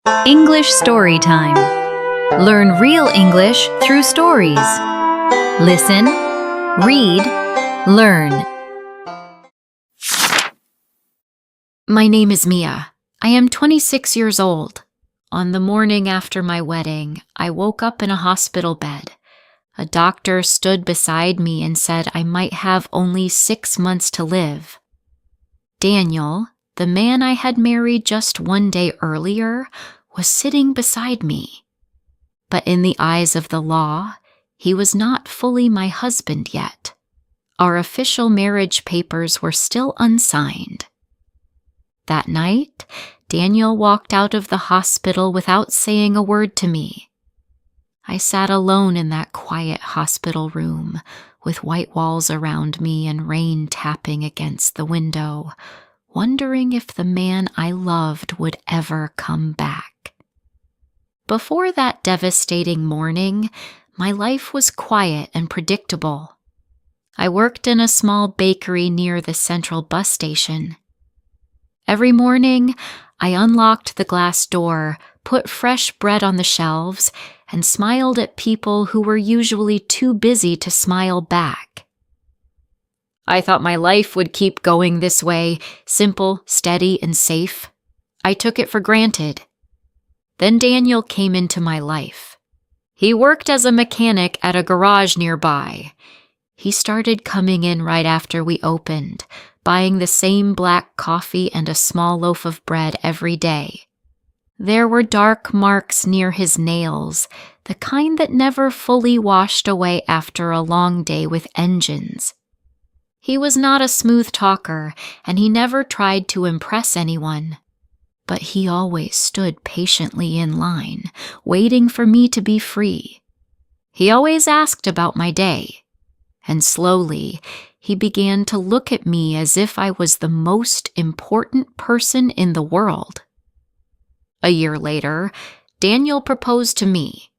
English Story Time. Learn real English through stories. Listen, read, learn. My name is Mia. I am 26 years old. On the morning after my wedding, I woke up in a hospital bed. A doctor stood beside me and said I might have only 6 months to live. Daniel, the man I had married just one day earlier, was sitting beside me. But in the eyes of the law, he was not fully my husband yet. Our official marriage papers were still unsigned. That night, Daniel walked out of the hospital without saying a word to me. I sat alone in that quiet hospital room, with white walls around me and rain tapping against the window, wondering if the man I loved would ever come back. Before that devastating morning, my life was quiet and predictable. I worked in a small bakery near the central bus station. Every morning, I unlocked the glass door, put fresh bread on the shelves, and smiled at people who were usually too busy to smile back. I thought my life would keep going this way, simple, steady, and safe. I took it for granted. Then Daniel came into my life. He worked as a mechanic at a garage nearby. He started coming in right after we opened, buying the same black coffee and a small loaf of bread every day. There were dark marks near his nails, the kind that never fully washed away after a long day with engines. He was not a smooth talker, and he never tried to impress anyone. But he always stood patiently in line, waiting for me to be free. He always asked about my day, and slowly he began to look at me as if I was the most important person in the world. A year later, Daniel proposed to me.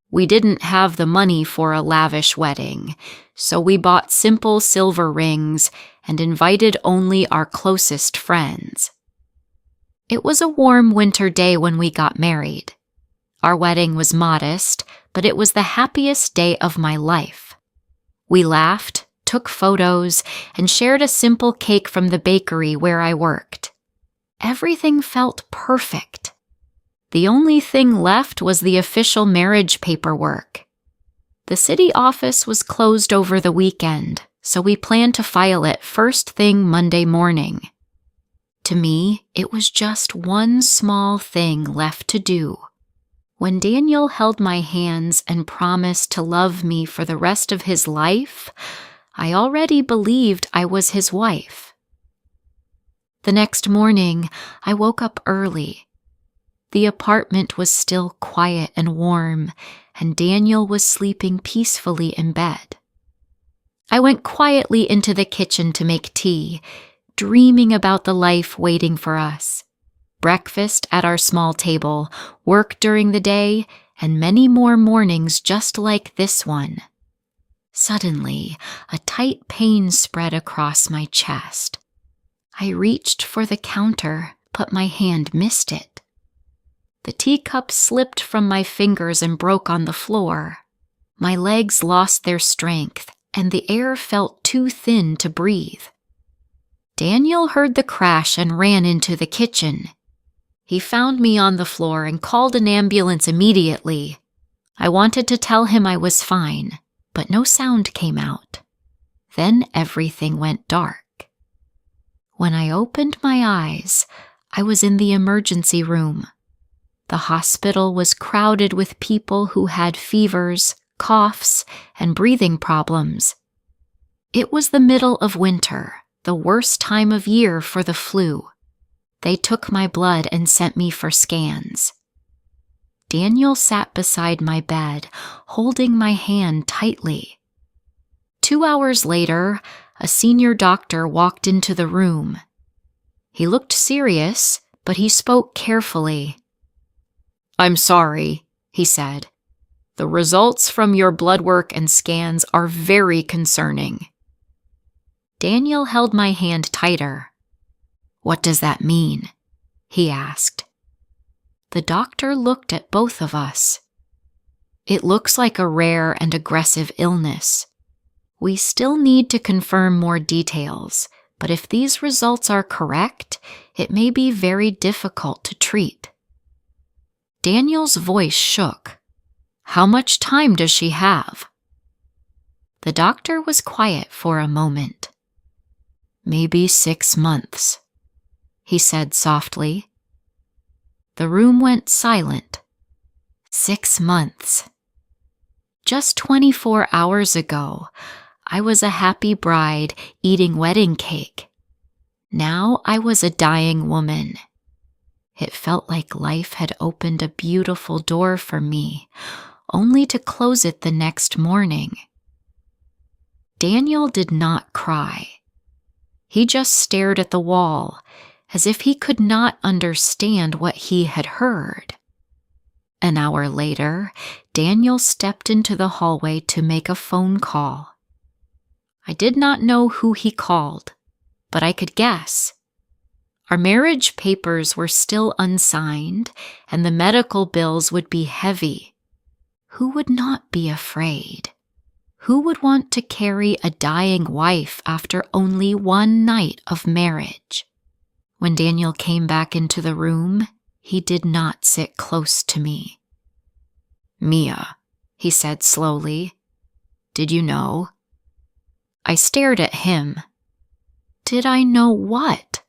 We didn't have the money for a lavish wedding, so we bought simple silver rings and invited only our closest friends. It was a warm winter day when we got married. Our wedding was modest, but it was the happiest day of my life. We laughed, took photos, and shared a simple cake from the bakery where I worked. Everything felt perfect. The only thing left was the official marriage paperwork. The city office was closed over the weekend, so we planned to file it first thing Monday morning. To me, it was just one small thing left to do. When Daniel held my hands and promised to love me for the rest of his life, I already believed I was his wife. The next morning, I woke up early. The apartment was still quiet and warm, and Daniel was sleeping peacefully in bed. I went quietly into the kitchen to make tea, dreaming about the life waiting for us. Breakfast at our small table, work during the day, and many more mornings just like this one. Suddenly, a tight pain spread across my chest. I reached for the counter, but my hand missed it. The teacup slipped from my fingers and broke on the floor. My legs lost their strength, and the air felt too thin to breathe. Daniel heard the crash and ran into the kitchen. He found me on the floor and called an ambulance immediately. I wanted to tell him I was fine, but no sound came out. Then everything went dark. When I opened my eyes, I was in the emergency room. The hospital was crowded with people who had fevers, coughs, and breathing problems. It was the middle of winter, the worst time of year for the flu. They took my blood and sent me for scans. Daniel sat beside my bed, holding my hand tightly. 2 hours later, a senior doctor walked into the room. He looked serious, but he spoke carefully. "I'm sorry," he said. "The results from your blood work and scans are very concerning." Daniel held my hand tighter. "What does that mean?" he asked. The doctor looked at both of us. It looks like a rare and aggressive illness. We still need to confirm more details, but if these results are correct, it may be very difficult to treat. Daniel's voice shook. How much time does she have? The doctor was quiet for a moment. Maybe 6 months, he said softly. The room went silent. 6 months. Just 24 hours ago, I was a happy bride eating wedding cake. Now I was a dying woman. It felt like life had opened a beautiful door for me, only to close it the next morning. Daniel did not cry. He just stared at the wall, as if he could not understand what he had heard. An hour later, Daniel stepped into the hallway to make a phone call. I did not know who he called, but I could guess. Our marriage papers were still unsigned, and the medical bills would be heavy. Who would not be afraid? Who would want to carry a dying wife after only one night of marriage? When Daniel came back into the room, he did not sit close to me. Mia, he said slowly, did you know? I stared at him. Did I know what?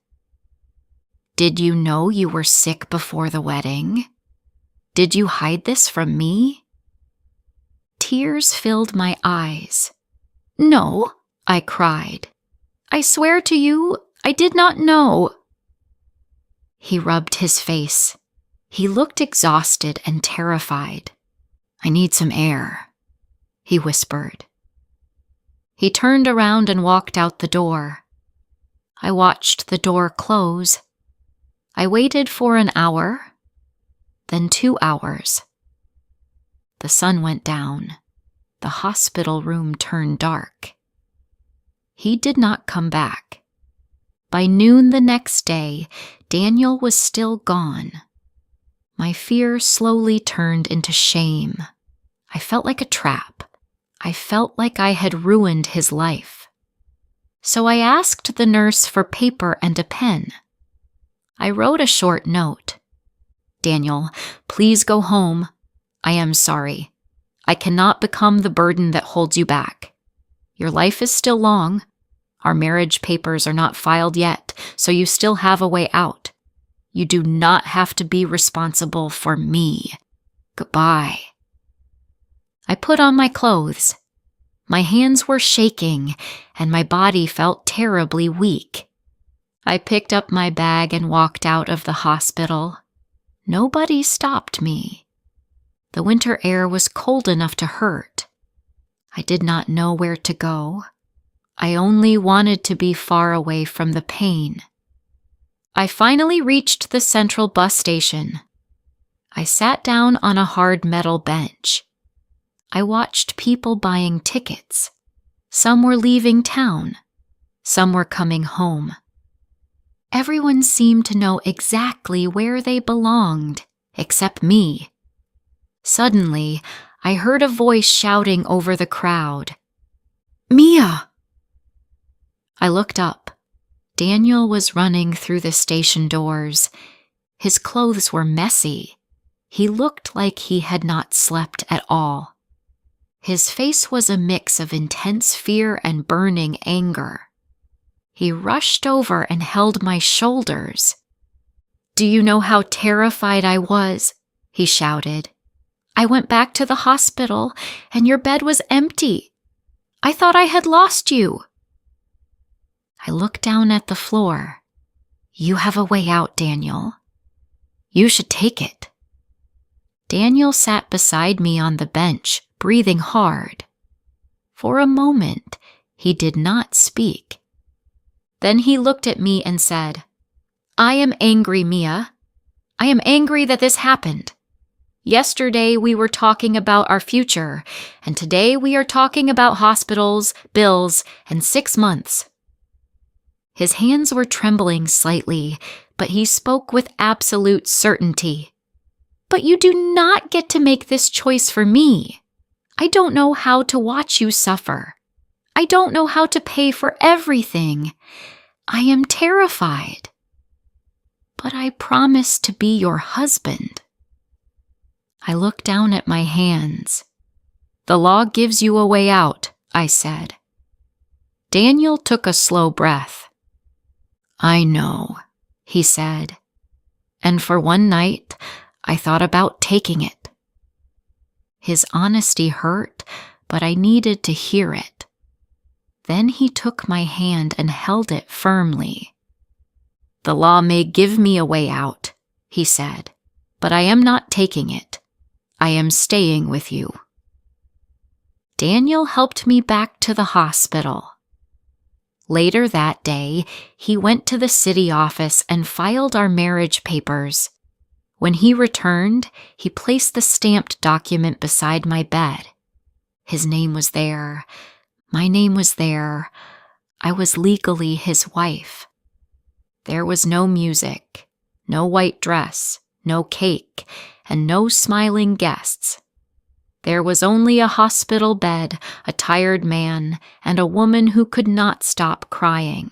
Did you know you were sick before the wedding? Did you hide this from me? Tears filled my eyes. No, I cried. I swear to you, I did not know. He rubbed his face. He looked exhausted and terrified. I need some air, he whispered. He turned around and walked out the door. I watched the door close. I waited for an hour, then 2 hours. The sun went down. The hospital room turned dark. He did not come back. By noon the next day, Daniel was still gone. My fear slowly turned into shame. I felt like a trap. I felt like I had ruined his life. So I asked the nurse for paper and a pen. I wrote a short note. Daniel, please go home. I am sorry. I cannot become the burden that holds you back. Your life is still long. Our marriage papers are not filed yet, so you still have a way out. You do not have to be responsible for me. Goodbye. I put on my clothes. My hands were shaking, and my body felt terribly weak. I picked up my bag and walked out of the hospital. Nobody stopped me. The winter air was cold enough to hurt. I did not know where to go. I only wanted to be far away from the pain. I finally reached the central bus station. I sat down on a hard metal bench. I watched people buying tickets. Some were leaving town. Some were coming home. Everyone seemed to know exactly where they belonged, except me. Suddenly, I heard a voice shouting over the crowd. Mia! I looked up. Daniel was running through the station doors. His clothes were messy. He looked like he had not slept at all. His face was a mix of intense fear and burning anger. He rushed over and held my shoulders. Do you know how terrified I was? He shouted. I went back to the hospital, and your bed was empty. I thought I had lost you. I looked down at the floor. You have a way out, Daniel. You should take it. Daniel sat beside me on the bench, breathing hard. For a moment, he did not speak. Then he looked at me and said, I am angry, Mia. I am angry that this happened. Yesterday we were talking about our future, and today we are talking about hospitals, bills, and 6 months. His hands were trembling slightly, but he spoke with absolute certainty. But you do not get to make this choice for me. I don't know how to watch you suffer. I don't know how to pay for everything. I am terrified. But I promise to be your husband. I looked down at my hands. The law gives you a way out, I said. Daniel took a slow breath. I know, he said. And for one night, I thought about taking it. His honesty hurt, but I needed to hear it. Then he took my hand and held it firmly. The law may give me a way out, he said, but I am not taking it. I am staying with you. Daniel helped me back to the hospital. Later that day, he went to the city office and filed our marriage papers. When he returned, he placed the stamped document beside my bed. His name was there. My name was there. I was legally his wife. There was no music, no white dress, no cake, and no smiling guests. There was only a hospital bed, a tired man, and a woman who could not stop crying.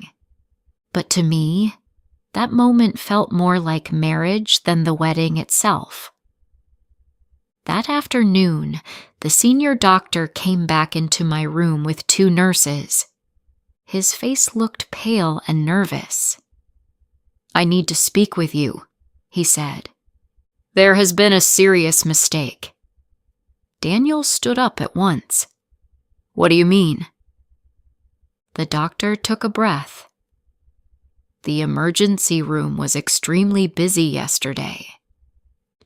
But to me, that moment felt more like marriage than the wedding itself. That afternoon, the senior doctor came back into my room with 2 nurses. His face looked pale and nervous. I need to speak with you, he said. There has been a serious mistake. Daniel stood up at once. What do you mean? The doctor took a breath. The emergency room was extremely busy yesterday.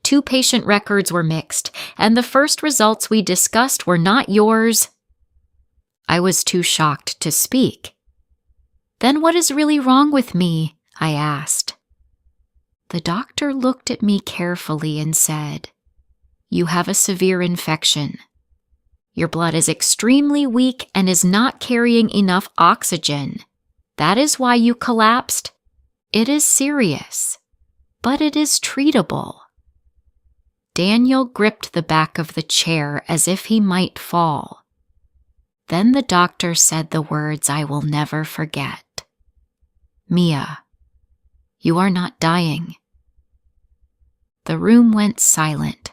2 patient records were mixed, and the first results we discussed were not yours. I was too shocked to speak. Then what is really wrong with me? I asked. The doctor looked at me carefully and said, You have a severe infection. Your blood is extremely weak and is not carrying enough oxygen. That is why you collapsed. It is serious, but it is treatable. Daniel gripped the back of the chair as if he might fall. Then the doctor said the words I will never forget. Mia, you are not dying. The room went silent.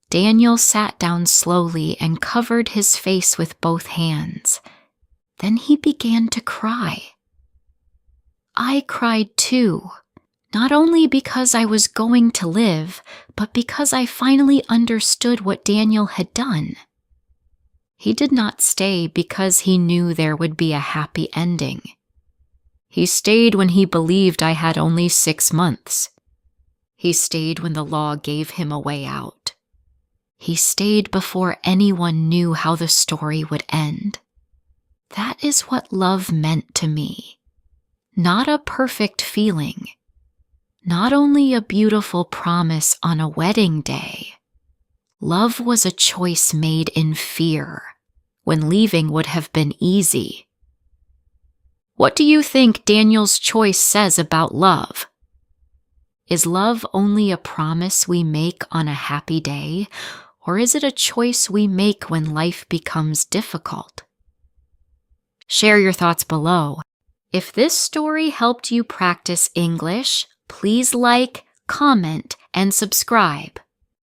Daniel sat down slowly and covered his face with both hands. Then he began to cry. I cried too, not only because I was going to live, but because I finally understood what Daniel had done. He did not stay because he knew there would be a happy ending. He stayed when he believed I had only 6 months. He stayed when the law gave him a way out. He stayed before anyone knew how the story would end. That is what love meant to me. Not a perfect feeling. Not only a beautiful promise on a wedding day. Love was a choice made in fear, when leaving would have been easy. What do you think Daniel's choice says about love? Is love only a promise we make on a happy day, or is it a choice we make when life becomes difficult? Share your thoughts below. If this story helped you practice English, please like, comment, and subscribe.